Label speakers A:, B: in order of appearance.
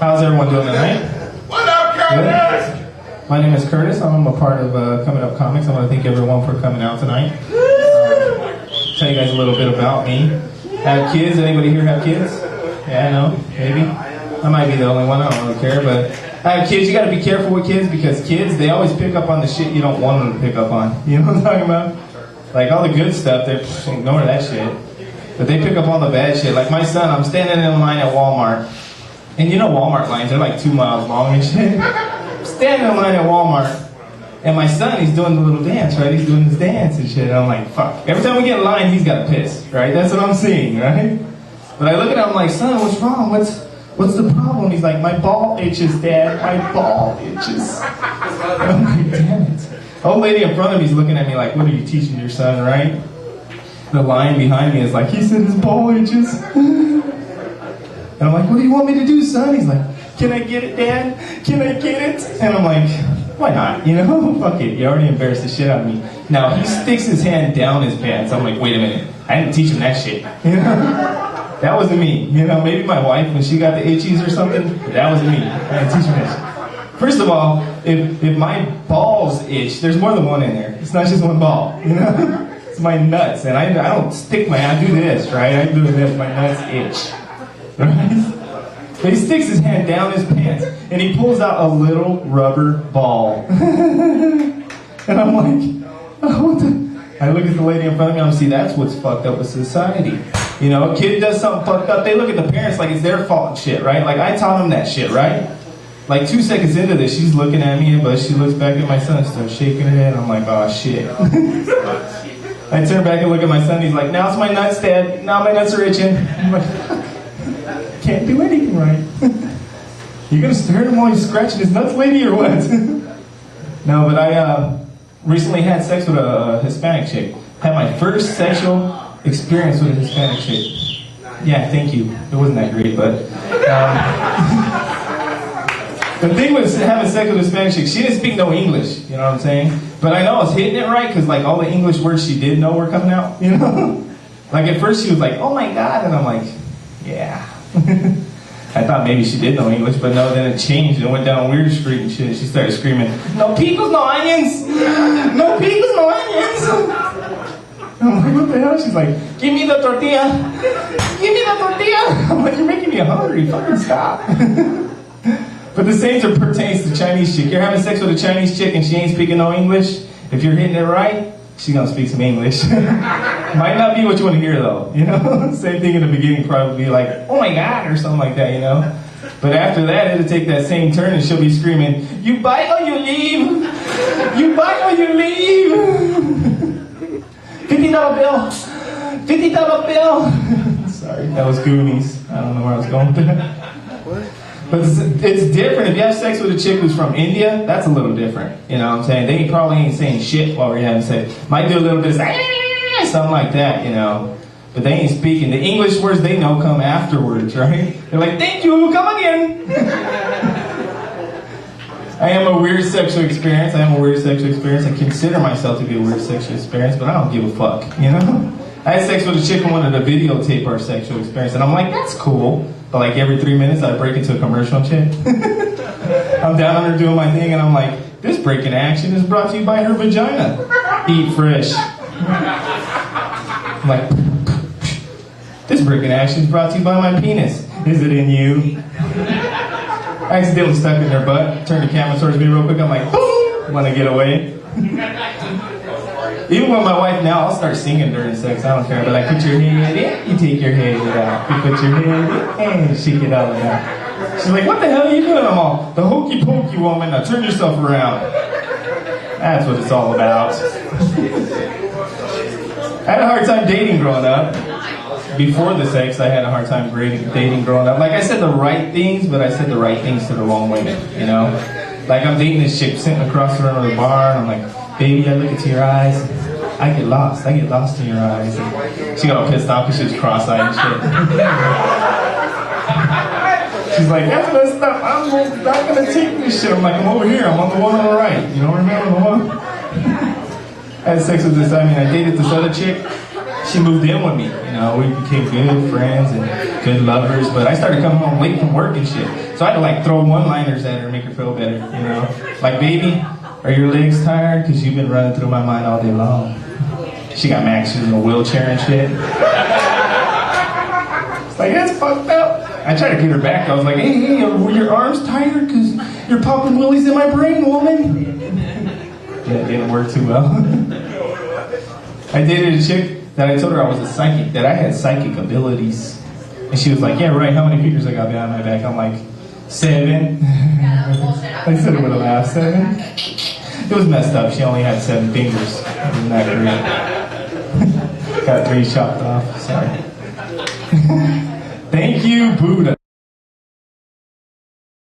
A: How's everyone doing tonight?
B: What up, Curtis?
A: Good. My name is Curtis. I'm a part of Coming Up Comics. I want to thank everyone for coming out tonight. Tell you guys a little bit about me. Have kids? Anybody here have kids? Yeah, no? Maybe? I might be the only one. I don't really care, but I have kids. You got to be careful with kids because kids, they always pick up on the shit you don't want them to pick up on. You know what I'm talking about? Like all the good stuff, they ignore that shit. But they pick up on the bad shit. Like my son, I'm standing in line at Walmart. And you know Walmart lines, they're like 2 miles long and shit. I'm standing in line at Walmart. And my son, he's doing the little dance, right? He's doing his dance and shit. And I'm like, fuck. Every time we get in line, he's got to piss, right? That's what I'm seeing, right? But I look at him, I'm like, son, what's wrong? What's the problem? He's like, my ball itches, Dad. My ball itches. I'm like, damn it. The old lady in front of me is looking at me like, what are you teaching your son, right? The line behind me is like, he said his ball itches. And I'm like, what do you want me to do, son? He's like, can I get it, Dad? Can I get it? And I'm like, why not? You know, fuck it. You already embarrassed the shit out of me. Now, he sticks his hand down his pants. I'm like, wait a minute. I didn't teach him that shit. You know? That wasn't me. You know, maybe my wife, when she got the itchies or something, that wasn't me. I didn't teach him that shit. First of all, if my balls itch, there's more than one in there. It's not just one ball, you know? It's my nuts. And I don't stick I do this, right? I do this. My nuts itch. Right? But he sticks his hand down his pants and he pulls out a little rubber ball. And I'm like, oh, what the? I look at the lady in front of me and I'm see that's what's fucked up with society. You know, a kid does something fucked up, they look at the parents like it's their fault and shit, right? Like I taught them that shit, right? Like 2 seconds into this, she's looking at me, but she looks back at my son and starts shaking her head. I'm like, oh shit. I turn back and look at my son, he's like, now it's my nuts, Dad. Now my nuts are itching. I'm like, can't do anything right. You gonna stare at him while he's scratching his nuts, lady, or what? No, but I recently had sex with a Hispanic chick. Had my first sexual experience with a Hispanic chick. Yeah, thank you. It wasn't that great, but the thing was having sex with a Hispanic chick. She didn't speak no English. You know what I'm saying? But I know I was hitting it right because like all the English words she did know were coming out. You know? Like at first she was like, "Oh my God," and I'm like, "Yeah." I thought maybe she did know English, but no, then it changed and went down Weird Street and shit. She started screaming, "No pickles, no onions! No pickles, no onions!" I'm like, what the hell? She's like, "Give me the tortilla! Give me the tortilla!" I'm like, you're making me hungry, fucking stop. But the same pertains to Chinese chick. You're having sex with a Chinese chick and she ain't speaking no English. If you're hitting it right, she's gonna speak some English. Might not be what you want to hear though, you know? Same thing in the beginning, probably like, "Oh my God," or something like that, you know? But after that, it'll take that same turn and she'll be screaming, "You bite or you leave! You bite or you leave! $50 bill! $50 bill!" Sorry, that was Goonies. I don't know where I was going with that. But it's different. If you have sex with a chick who's from India, that's a little different. You know what I'm saying? They probably ain't saying shit while we're having sex. Might do a little bit of something like that, you know. But they ain't speaking. The English words they know come afterwards, right? They're like, "Thank you, come again." I am a weird sexual experience. I I consider myself to be a weird sexual experience, but I don't give a fuck, you know? I had sex with a chick who wanted to videotape our sexual experience, and I'm like, that's cool. But like every 3 minutes, I break into a commercial chick. I'm down on her doing my thing, and I'm like, this breaking action is brought to you by her vagina. Eat fresh. I'm like, this breaking action is brought to you by my penis. Is it in you? I accidentally stuck in her butt. Turned the camera towards me real quick. I'm like, boom! Want to get away. Even with my wife now, I'll start singing during sex. I don't care. But like, put your head in, you take your head out. You put your head in, and shake it out and out. She's like, what the hell are you doing? I'm all, the hokey pokey woman. Now turn yourself around. That's what it's all about. I had a hard time dating growing up. Before the sex, I had a hard time dating growing up. Like, I said the right things, but I said the right things to the wrong women, you know? Like, I'm dating this chick sitting across the room of the bar, and I'm like, "Baby, I look into your eyes. I get lost in your eyes." And she got all pissed off because she was cross-eyed and shit. She's like, "That's messed up. I'm not going to take this shit." I'm like, "I'm over here. I'm on the one on the right. You don't remember the one?" I had sex with this, I dated this other chick. she moved in with me. You know, we became good friends and good lovers. But I started coming home late from work and shit, so I had to like throw one-liners at her and make her feel better. You know, like, baby, are your legs tired? Cause you've been running through my mind all day long. She got mad. She was in a wheelchair and shit. It's like, that's fucked up. I tried to get her back. I was like, hey, were your arms tired? Cause you're popping willies in my brain, woman. Yeah, it didn't work too well. I dated a chick that I told her I was a psychic, that I had psychic abilities. And she was like, yeah, right, how many fingers I got behind my back? I'm like, 7. I said it with a laugh, 7. It was messed up. She only had 7 fingers. Isn't that great? Got 3 chopped off. Sorry. Thank you, Buddha.